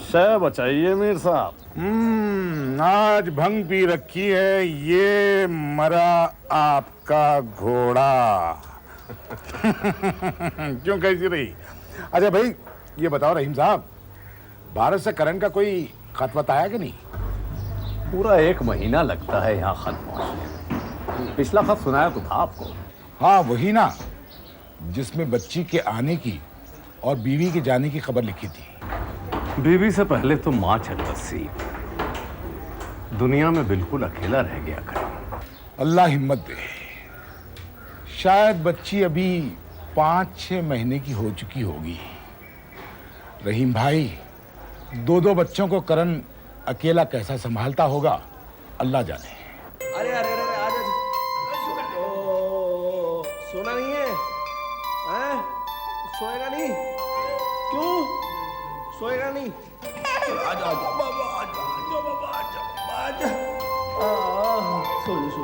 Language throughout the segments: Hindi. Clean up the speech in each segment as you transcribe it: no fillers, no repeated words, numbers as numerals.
शय बचाइए मीर साहब। आज भंग पी रखी है, ये मरा आपका घोड़ा। क्यों कैसी रही? अच्छा भाई ये बताओ रहीम साहब, भारत से करण का कोई खत वत आया कि नहीं? पूरा 1 महीना लगता है यहाँ खत पहुँचने में। पिछला खत सुनाया तो था आपको। हाँ वही ना, जिसमें बच्ची के आने की और बीवी के जाने की खबर लिखी थी। बीवी से पहले तो माँ चल बसी। दुनिया में बिल्कुल अकेला रह गया करण। अल्लाह हिम्मत दे। शायद बच्ची अभी 5-6 महीने की हो चुकी होगी। रहीम भाई, 2 बच्चों को करण अकेला कैसा संभालता होगा अल्लाह जाने। अरे अरे अरे आ जा। सोना नहीं है? हैं? सोएगा नहीं? क्यों सोएगा नहीं? आजा आजा बाबा, आजा आजा बाबा, आजा आजा। सो सो।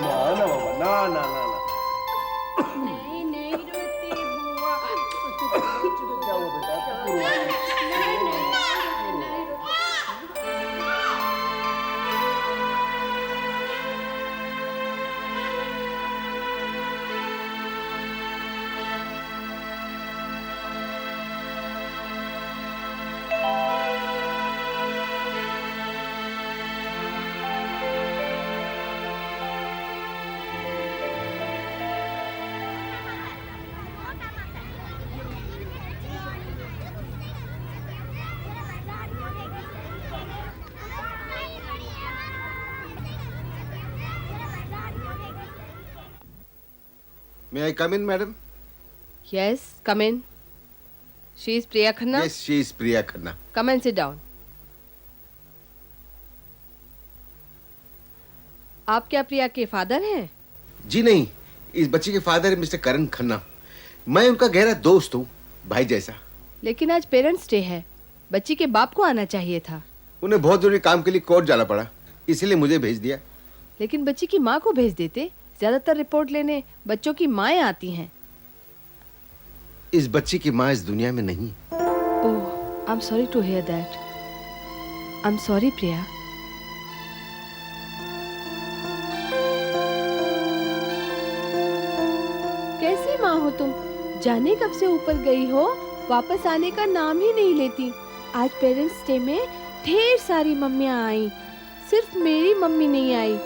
ना ना बाबा, ना ना ना ना। नहीं नहीं रोती बुआ। क्या हुआ बेटा? क्या हुआ? May I come in, madam? Yes, come in. She is Priya Khanna. Yes, she is Priya Khanna. Come and sit down. आप क्या प्रिया के फादर हैं? जी नहीं, इस बच्चे के फादर है मिस्टर करण खन्ना। मैं उनका गहरा दोस्त हूँ, भाई जैसा। लेकिन आज पेरेंट्स डे है, बच्ची के बाप को आना चाहिए था। उन्हें बहुत जरूरी काम के लिए कोर्ट जाना पड़ा, इसलिए मुझे भेज दिया। लेकिन बच्ची की माँ को भेज देते। ज्यादातर रिपोर्ट लेने बच्चों की माएँ आती हैं। इस बच्ची की माँ इस दुनिया में नहीं। Oh, I am sorry to hear that. I am sorry Priya. कैसी माँ हो तुम? जाने कब से ऊपर गई हो, वापस आने का नाम ही नहीं लेती। आज पेरेंट्स डे में ढेर सारी मम्मियाँ आई, सिर्फ मेरी मम्मी नहीं आई।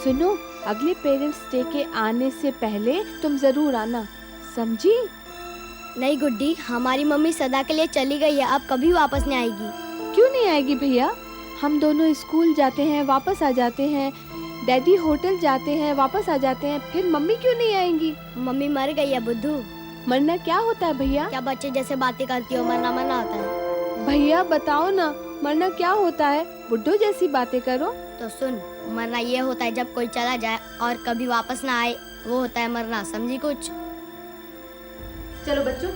सुनो, अगले पेरेंट्स डे के आने से पहले तुम जरूर आना, समझी? नहीं गुड्डी, हमारी मम्मी सदा के लिए चली गई है, अब कभी वापस नहीं आएगी। क्यों नहीं आएगी भैया? हम दोनों स्कूल जाते हैं, वापस आ जाते हैं, डैडी होटल जाते हैं, वापस आ जाते हैं, फिर मम्मी क्यों नहीं आएंगी? मम्मी मर गई है बुद्धू। मरना क्या होता है भैया? क्या बच्चे जैसे बातें करती हो? मरना मरना होता है। भैया बताओ ना, मरना क्या होता है? बुड्ढो जैसी बातें करो। तो सुन, मरना ये होता है जब कोई चला जाए और कभी वापस ना आए, वो होता है मरना, समझी कुछ? चलो बच्चों,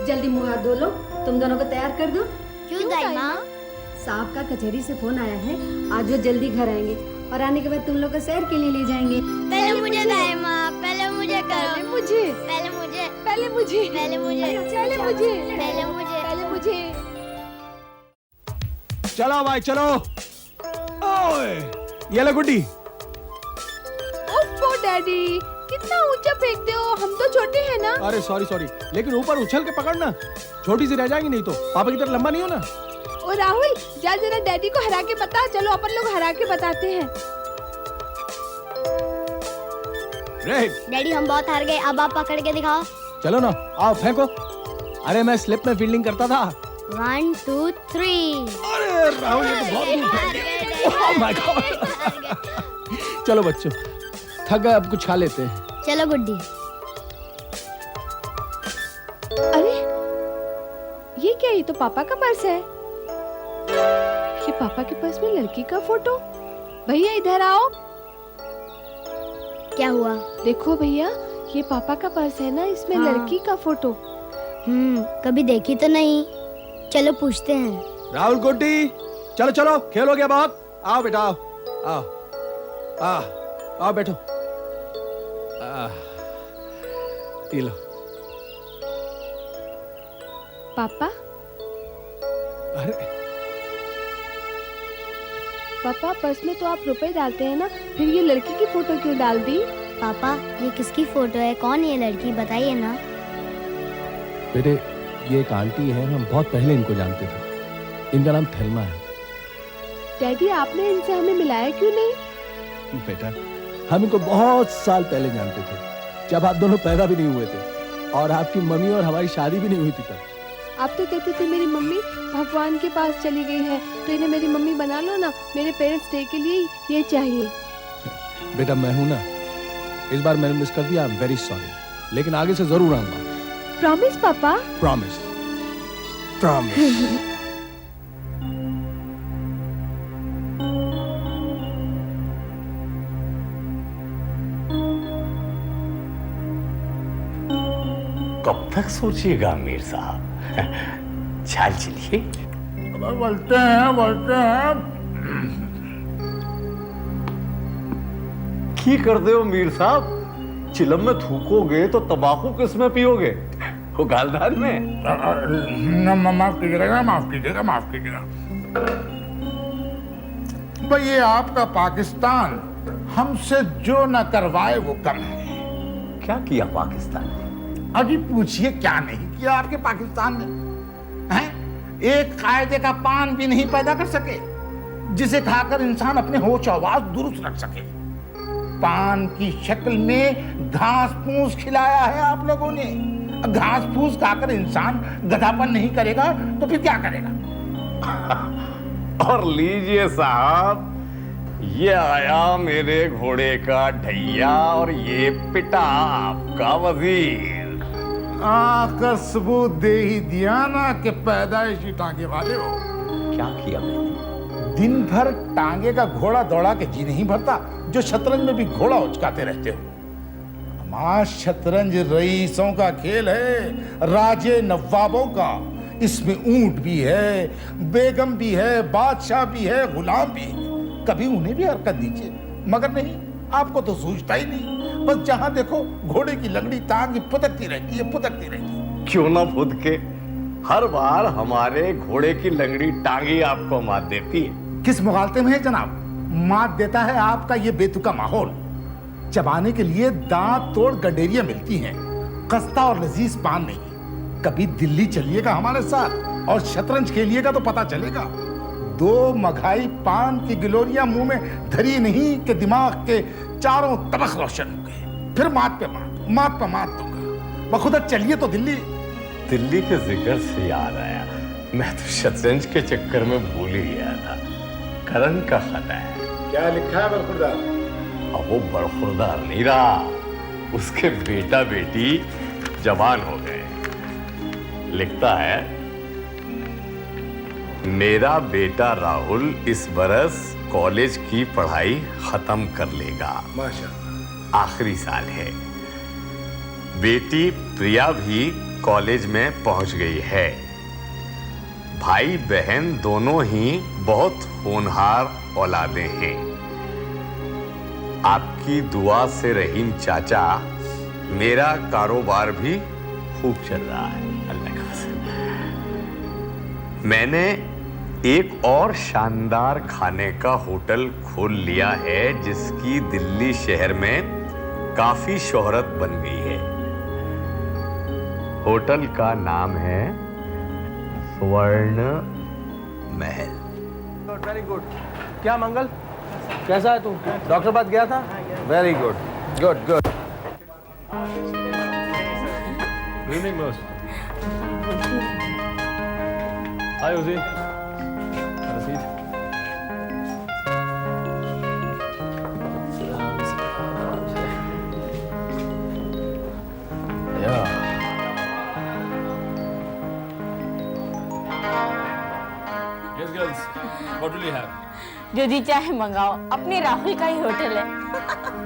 जल्दी मुंह हाथ धो लो। तुम दोनों को तैयार कर दो। क्यों दाई माँ? साहब का कचहरी से फोन आया है, आज वो जल्दी घर आएंगे और आने के बाद तुम लोग को सैर के लिए ले जाएंगे। पहले मुझे दाई माँ, पहले मुझे करो। पहले मुझे, पहले मुझे, पहले मुझे, पहले मुझे, पहले मुझे, पहले मुझे, पहले मुझे। चलो भाई चलो। ओए, ये ले गुड्डी। ओफो डैडी, कितना ऊंचा फेंकते हो, हम तो छोटे हैं ना। अरे सॉरी सॉरी, लेकिन ऊपर उछल के पकड़ना, छोटी सी रह जाएगी नहीं तो। पापा की तरह लंबा नहीं हो ना। ओ राहुल, जा जरा डैडी को हरा के बता। चलो अपन लोग हरा के बताते हैं। डैडी हम बहुत हार गए, अब आप पकड़ के दिखाओ। चलो ना, आओ फेंको। अरे मैं स्लिप में फील्डिंग करता था। 1 2 3। अरे राहुल, ये तो बहुत दूर फेंक दिया। Oh my God. चलो बच्चों, थक गए, अब कुछ खा लेते हैं। चलो गुड्डी। अरे ये क्या? ये तो पापा का पर्स है। ये पापा के पर्स में लड़की का फोटो। भैया इधर आओ। क्या हुआ? देखो भैया, ये पापा का पर्स है ना, इसमें लड़की का फोटो। कभी देखी तो नहीं। चलो पूछते हैं। राहुल गुड्डी, चलो चलो, खेल हो गया बहुत। आओ बेटा, आओ आओ आओ, आओ बैठो। ये लो। पापा अरे पापा पर्स में तो आप रुपए डालते हैं ना, फिर ये लड़की की फोटो क्यों डाल दी? पापा ये किसकी फोटो है? कौन है ये लड़की? बताइए ना। बेटे ये एक आंटी है, हम बहुत पहले इनको जानते थे। इनका नाम थेल्मा है। डैडी आपने इनसे हमें मिलाया क्यों नहीं? बेटा हम इनको बहुत साल पहले जानते थे, जब आप दोनों पैदा भी नहीं हुए थे और आपकी मम्मी और हमारी शादी भी नहीं हुई थी तब। आप तो कहते थे मेरी मम्मी भगवान के पास चली गई है, तो इन्हें मेरी मम्मी बना लो ना। मेरे पेरेंट्स डे के लिए ये चाहिए। बेटा मैं हूं ना, इस बार मैंने मिस कर दिया, आई एम वेरी सॉरी, लेकिन आगे से जरूर आऊंगा। प्रॉमिस पापा? Promise promise. कब तक सोचिएगा मीर साहब? चाल चलिए। बोलते हैं। की कर दे हो मीर साहब, चिलम में थूकोगे तो तंबाकू किस में पियोगे? वो गालदान में। माफ कीजिएगा। भाई ये आपका पाकिस्तान हमसे जो न करवाए वो कम है। क्या किया पाकिस्तान ने? अभी पूछिए क्या नहीं किया आपके पाकिस्तान ने, हैं? एक कायदे का पान भी नहीं पैदा कर सके जिसे खाकर इंसान अपने होश आवाज दुरुस्त रख सके। पान की शक्ल में घास फूस खिलाया है आप लोगों ने। घास फूस खाकर इंसान गधापन नहीं करेगा तो फिर क्या करेगा? और लीजिए साहब, ये आया मेरे घोड़े का ढैया और ये पिटा आपका वजीर। आकर सबूत दे ही दिया ना कि पैदाइशी टांगे वाले हो। क्या किया मैंने? दिन भर टांगे का घोड़ा दौड़ा के जी नहीं भरता, जो शतरंज में भी घोड़ा उचकाते रहते हो। हमारा शतरंज रईसों का खेल है, राजे नवाबों का। इसमें ऊंट भी है, बेगम भी है, बादशाह भी है, गुलाम भी है। कभी उन्हें भी हरकत दीजिए, मगर नहीं, आपको तो सूझता ही नहीं। बस जहां देखो घोड़े की लंगड़ी टांग पुतकती रहती है। क्यों ना फुद के, हर बार हमारे घोड़े की लंगड़ी टांगी आपको मात देती है। किस मुगालते में है जनाब? मात देता है आपका ये बेतुका माहौल। चबाने के लिए दांत तोड़ गडेरियां मिलती हैं, खस्ता और लजीज पान नहीं। कभी दिल्ली चलिएगा हमारे साथ और शतरंज खेलिएगा तो पता चलेगा। 2 मघाई पान की गिलोरियां मुंह में धरी नहीं कि दिमाग के चारों तबक रोशन हो गए। फिर मात पे मात दूंगा। बखुदा चलिए तो दिल्ली। दिल्ली के जिक्र से याद आया, मैं तो शतरंज के चक्कर में भूल ही गया था। करण का खत है। क्या लिखा है बरखुरदार? अब वो बरखुरदार नहीं रहा, उसके बेटा बेटी जवान हो गए। लिखता है, मेरा बेटा राहुल इस बरस कॉलेज की पढ़ाई खत्म कर लेगा, माशाअल्लाह। आखिरी साल है। बेटी प्रिया भी कॉलेज में पहुंच गई है। भाई बहन दोनों ही बहुत होनहार औलादे हैं। आपकी दुआ से रहीम चाचा, मेरा कारोबार भी खूब चल रहा है, अल्लाह का शुक्र। मैंने एक और शानदार खाने का होटल खोल लिया है, जिसकी दिल्ली शहर में काफी शोहरत बन गई है। होटल का नाम है स्वर्ण महल। Very good. क्या मंगल, कैसा है तू? डॉक्टर पास गया था? Very good good good. Good evening boss. Hi उजी। Yes girls, what will you have? जो जी चाहे मंगाओ, अपने राहुल का ही होटल है।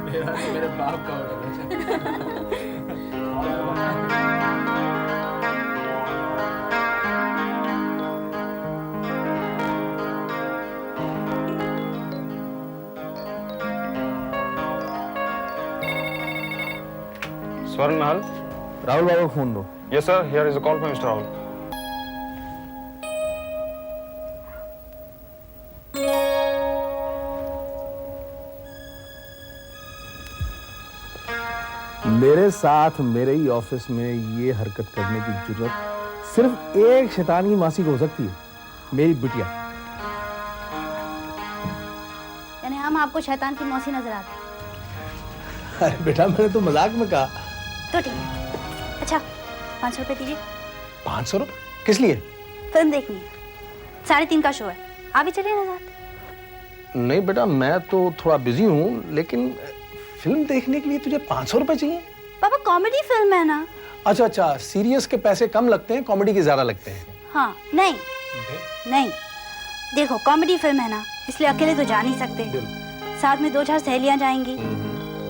मेरे बाप का होटल स्वर्ण महल। राहुल बाबू को फोन दो। Yes sir, here is a call from Mr. Rahul. मेरे साथ मेरे ही ऑफिस में ये हरकत करने की जरूरत सिर्फ एक शैतान की मासी को हो सकती है, मेरी बिटिया। यानी हम आपको शैतान की मौसी नजर आते हैं। अरे बेटा, मैंने तो मजाक में कहा। तो ठीक है। अच्छा 500 रुपए दीजिए। 500 रुपए किस लिए? फिल्म देखनी है, 3:30 का शो है, आप भी चलिए ना साथ। नहीं बेटा, मैं तो थोड़ा बिजी हूँ, लेकिन फिल्म देखने के लिए तुझे 500 रुपए चाहिए? पापा कॉमेडी फिल्म है ना। अच्छा अच्छा, सीरियस के पैसे कम लगते हैं, कॉमेडी के ज्यादा लगते हैं। हाँ नहीं नहीं, देखो कॉमेडी फिल्म है ना, इसलिए अकेले तो जा नहीं सकते, साथ में 2-4 सहेलियां जाएंगी।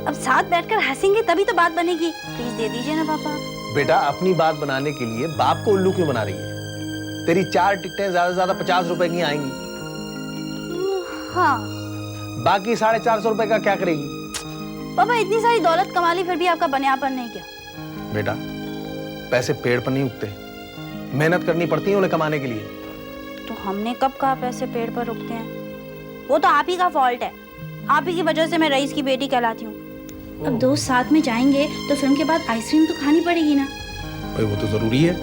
अब साथ बैठकर हंसेंगे तभी तो बात बनेगी। प्लीज दे दीजिए ना पापा। बेटा, अपनी बात बनाने के लिए बाप को उल्लू क्यों बना रही है? तेरी 4 टिकटें ज्यादा से ज्यादा 50 रुपए की आएंगी। हाँ। बाकी 450 रुपए का क्या करेगी? पापा इतनी सारी दौलत कमा ली, फिर भी आपका बनियापन नहीं किया। बेटा, पैसे पेड़ पर नहीं उगते, मेहनत करनी पड़ती है उन्हें कमाने के लिए। तो हमने कब कहा पैसे पेड़ पर रुकते हैं? वो तो आप ही का फॉल्ट है, आप ही की वजह से मैं रईस की बेटी कहलाती हूँ। अब दोस्त साथ में जाएंगे तो फिल्म के बाद आइसक्रीम तो खानी पड़ेगी ना। भाई वो तो जरूरी है।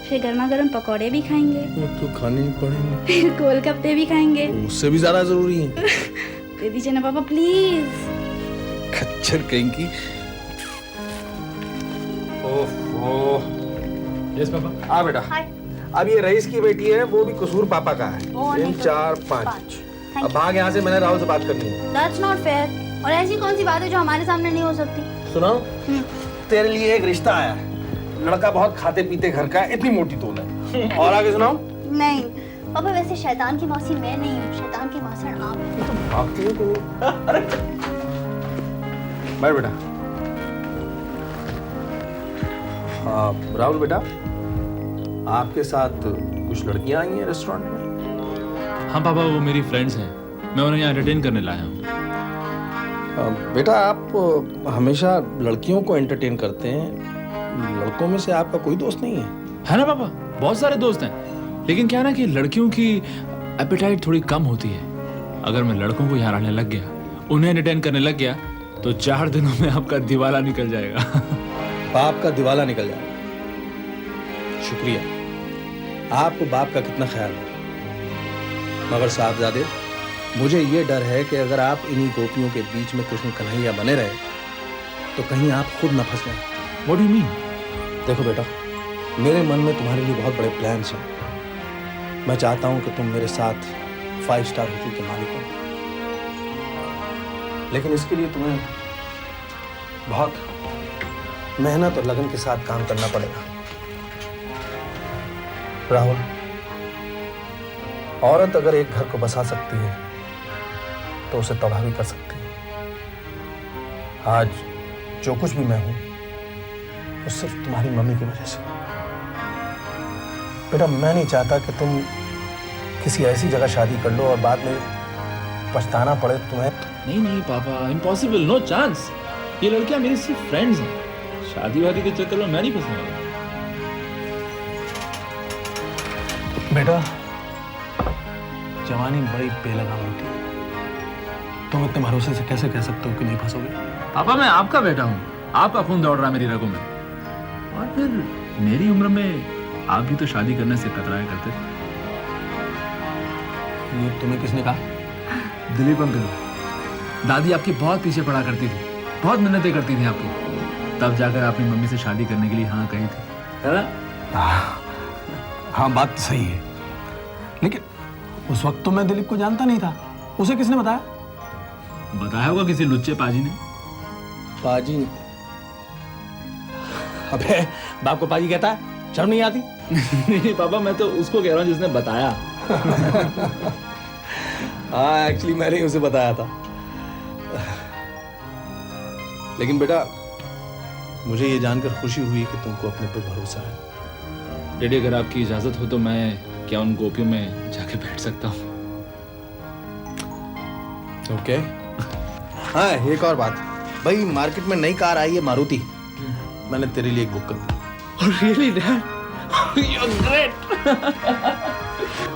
फिर गर्मा गर्म पकौड़े भी खाएंगे, वो तो खाने ही पड़ेंगे। फिर गोलगप्पे भी खाएंगे, उससे भी ज्यादा जरूरी है। दे दीजिए ना पापा प्लीज। खच्चर कहेंगी। ओहो। Yes papa. आ बेटा। हाय। अब ये रईस की बेटी है, वो भी कसूर पापा का है। 3 4 5। अब भाग यहाँ से, मैंने राहुल से बात करनी है। That's not fair। और ऐसी कौन सी बात है जो हमारे सामने नहीं हो सकती? सुनो, तेरे लिए एक रिश्ता आया है। लड़का बहुत खाते पीते घर का है, इतनी मोटी तोल है। और आगे सुनाओ। नहीं पापा, वैसे शैतान की मौसी मैं नहीं हूँ, शैतान की मासड़ आप हैं। तुम भागती हो क्यों? अरे बैठ बेटा। राहुल बेटा, आपके साथ कुछ लड़कियां आई हैं रेस्टोरेंट में? हाँ पापा, वो मेरी फ्रेंड्स हैं, मैं उन्हें यहाँ एंटरटेन करने लाया हूँ। बेटा, आप हमेशा लड़कियों को एंटरटेन करते हैं, लड़कों में से आपका कोई दोस्त नहीं है ना पापा? बहुत सारे दोस्त हैं, लेकिन क्या ना कि लड़कियों की एपेटाइट थोड़ी कम होती है। अगर मैं लड़कों को यहाँ रहने लग गया, उन्हें एंटरटेन करने लग गया, तो 4 दिनों में आपका दिवाला निकल जाएगा। बाप का दिवाला निकल जाएगा? शुक्रिया। आपको बाप का कितना ख्याल है, मगर साहबजादे, मुझे ये डर है कि अगर आप इन्हीं गोपियों के बीच में कृष्ण कन्हैया बने रहे तो कहीं आप खुद न फंस जाएं। What do you mean? देखो बेटा, मेरे मन में तुम्हारे लिए बहुत बड़े प्लान्स हैं। मैं चाहता हूं कि तुम मेरे साथ 5 स्टार होटल के मालिक हो, लेकिन इसके लिए तुम्हें बहुत मेहनत और लगन के साथ काम करना पड़ेगा। राहुल, औरत अगर एक घर को बसा सकती है तो उसे तबाह भी कर सकती है। आज जो कुछ भी मैं हूं, वो सिर्फ तुम्हारी मम्मी की वजह से। बेटा, मैं नहीं चाहता कि तुम किसी ऐसी जगह शादी कर लो और बाद में पछताना पड़े तुम्हें। नहीं नहीं पापा, इम्पॉसिबल, नो चांस। ये लड़कियां मेरी सिर्फ फ्रेंड्स हैं, शादी वादी के चक्कर में मैं नहीं फंसने वाला। बेटा, जवानी बड़ी बेलगाम होती है, तुम इतने भरोसे से कैसे कह सकते हो कि नहीं फंसोगे? पापा, मैं आपका बेटा हूँ, आपका खून दौड़ रहा है मेरी रगों में। और फिर मेरी उम्र में आप भी तो शादी करने से कतराया करते थे। ये तुम्हें किसने कहा? दिलीप अंकल। दादी आपके बहुत पीछे पड़ा करती थी, बहुत मिन्नतें करती थी आपकी, तब जाकर आपने मम्मी से शादी करने के लिए हाँ कही थी, है ना? हाँ, बात तो सही है, लेकिन उस वक्त तो मैं दिलीप को जानता नहीं था। उसे किसने बताया? बताया होगा किसी लुच्चे पाजी ने। पाजी? अबे, बाप को पाजी कहता है? शर्म नहीं आती? नहीं पापा, मैं तो उसको कह रहा हूँ जिसने बताया। हाँ, एक्चुअली मैंने ही उसे बताया था। लेकिन बेटा, मुझे ये जानकर खुशी हुई कि तुमको अपने पे भरोसा है। डैडी, अगर आपकी इजाजत हो तो मैं क्या उन गोपियों में जाके बैठ सकता हूँ? ओके। हाँ, एक और बात भाई, मार्केट में नई कार आई है मारुति, मैंने तेरे लिए एक बुक कर दी। Really, Dad? You're great.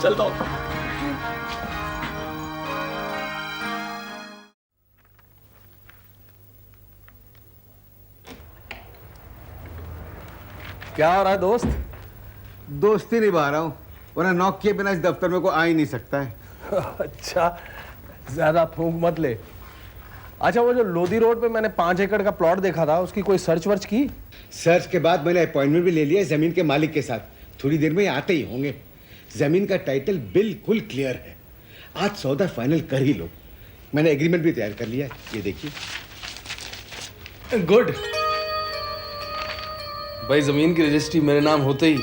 चलता हूँ। क्या हो रहा है दोस्त? दोस्ती निभा रहा हूँ, वरना नौक किए बिना इस दफ्तर में कोई आ ही नहीं सकता है। अच्छा, ज्यादा फूंक मत ले। अच्छा, वो जो लोधी रोड पे मैंने 5 एकड़ का प्लॉट देखा था, उसकी कोई सर्च वर्च की? सर्च के बाद मैंने अपॉइंटमेंट भी ले लिया जमीन के मालिक के साथ, थोड़ी देर में ही आते ही होंगे। जमीन का टाइटल बिल्कुल क्लियर है, आज सौदा फाइनल कर ही लो। मैंने एग्रीमेंट भी तैयार कर लिया है, ये देखिए। गुड भाई, जमीन की रजिस्ट्री मेरे नाम होते ही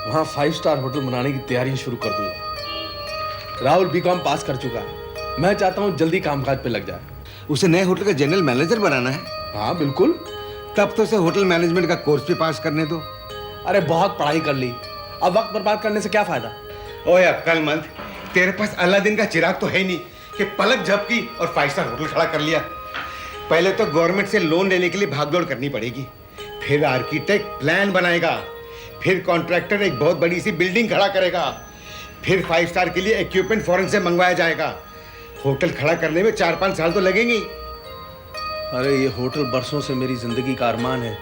वहां 5 स्टार होटल बनाने की तैयारी शुरू कर दूंगा। राहुल बीकॉम पास कर चुका है, मैं चाहता हूं जल्दी कामकाज पे लग जाए। उसे नए होटल का जनरल मैनेजर बनाना है? हाँ बिल्कुल। तब तो उसे होटल मैनेजमेंट का कोर्स भी पास करने दो। अरे बहुत पढ़ाई कर ली, अब वक्त बर्बाद करने से क्या फायदा? ओए अक्लमंद, तेरे पास अलादीन का चिराग तो है नहीं कि पलक झपकी और 5 स्टार होटल खड़ा कर लिया। पहले तो गवर्नमेंट से लोन लेने के लिए भागदौड़ करनी पड़ेगी, फिर आर्किटेक्ट प्लान बनाएगा, फिर कॉन्ट्रैक्टर एक बहुत बड़ी सी बिल्डिंग खड़ा करेगा, फिर 5 स्टार के लिए इक्विपमेंट फॉरेन से मंगवाया जाएगा। होटल खड़ा करने में 4-5 साल तो लगेंगे। अरे ये होटल बरसों से मेरी जिंदगी का अरमान है,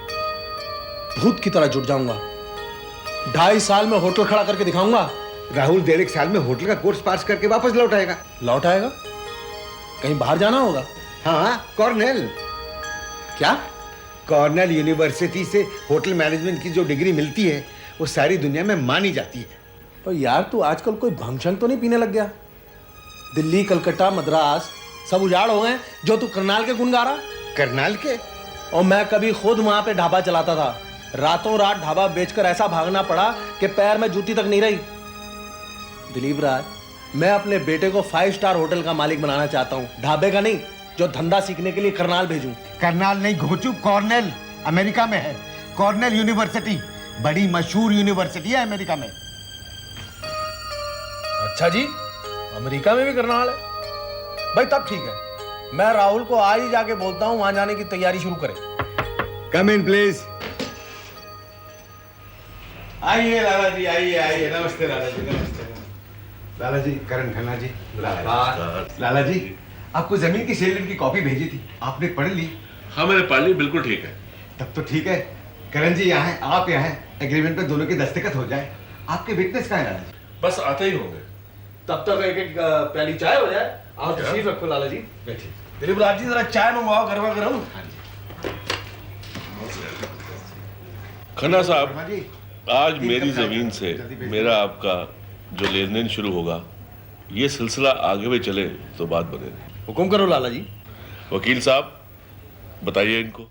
भूत की तरह जुट जाऊंगा। 2.5 साल में होटल खड़ा करके दिखाऊंगा। राहुल 1.5 साल में होटल का कोर्स पास करके वापस लौट आएगा। लौट आएगा? कहीं बाहर जाना होगा? हाँ, कॉर्नेल। क्या? कॉर्नेल यूनिवर्सिटी से होटल मैनेजमेंट की जो डिग्री मिलती है वो सारी दुनिया में मानी जाती है। तो यार तू आजकल कोई भंग तो नहीं पीने लग गया? दिल्ली, कलकत्ता, मद्रास सब उजाड़ हो गए, जो तू करनाल के गुण गा रहा। करनाल के? और मैं कभी खुद वहां पे ढाबा चलाता था, रातों रात ढाबा बेचकर ऐसा भागना पड़ा कि पैर में जूती तक नहीं रही। दिलीप राज, मैं अपने बेटे को 5 स्टार होटल का मालिक बनाना चाहता हूँ, ढाबे का नहीं जो धंधा सीखने के लिए करनाल भेजूं। करनाल नहीं घोचू, कॉर्नेल अमेरिका में है। कॉर्नेल यूनिवर्सिटी बड़ी मशहूर यूनिवर्सिटी है अमेरिका में। अच्छा जी, अमेरिका में भी करनाल है? भाई तब ठीक है, मैं राहुल को आज ही जाके बोलता हूँ वहां जाने की तैयारी शुरू करे। कम इन प्लीज। आइए लाला जी, आइए आइए। नमस्ते लाला जी, नमस्ते। लाला जी, करण खन्ना जी। लाला जी, आपको जमीन की शेयर की कॉपी भेजी थी, आपने पढ़ ली? हाँ मैंने पढ़ ली, बिल्कुल ठीक है। तब तो ठीक है। करण जी यहाँ हैं, आप यहाँ हैं, एग्रीमेंट पे दोनों के दस्तखत हो जाए। आपके विटनेस कहाँ है लाला जी? बस आते ही होंगे। तब तक एक प्याली चाय हो जाए। आप तशरीफ रखो लाला जी। बैठिए। दिलीप राज जी, जरा चाय मंगवाओ, गरमा गरम। खन्ना साहब, हाँ जी। आज मेरी जमीन से मेरा आपका जो लेन देन शुरू होगा, ये सिलसिला आगे भी चले तो बात बने। हुक्म करो लाला जी। वकील साहब, बताइए इनको।